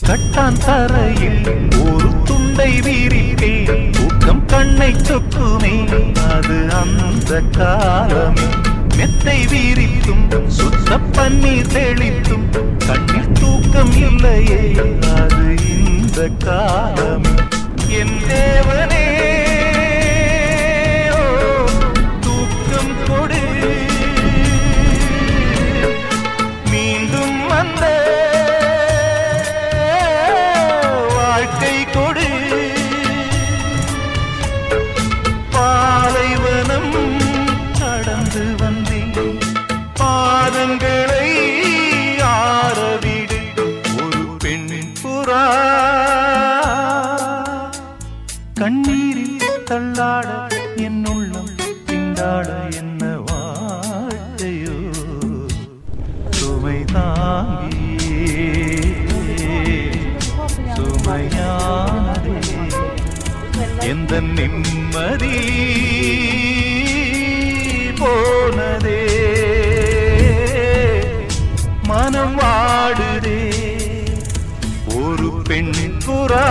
கட்டான் தரையில் ஒரு துண்டை வீரிப்பேன் தூக்கம் கண்ணை சொக்குமே அது அந்த காலமே மெத்தை வீரித்தும் சுத்த பன்னீர் தெளித்தும் கண்ணில் தூக்கம் இல்லையே அது இந்த காலமே என் தேவனே தூக்கம் கொடு மீண்டும் வந்த வாழ்க்கை கொடு பாலைவனம் கடந்து வந்தேன் பாதங்களை ஆரவிடு ஒரு பெண்ணின் புறா கண்ணீரில் தள்ளாட என் உள்ளம் திண்டாட என்ன வாழ்க்கையோ சுமை தாங்கியே சுமையானதே எந்த நிம்மதி போனதே மனம் வாடுதே ஒரு பெண்ணின் புறா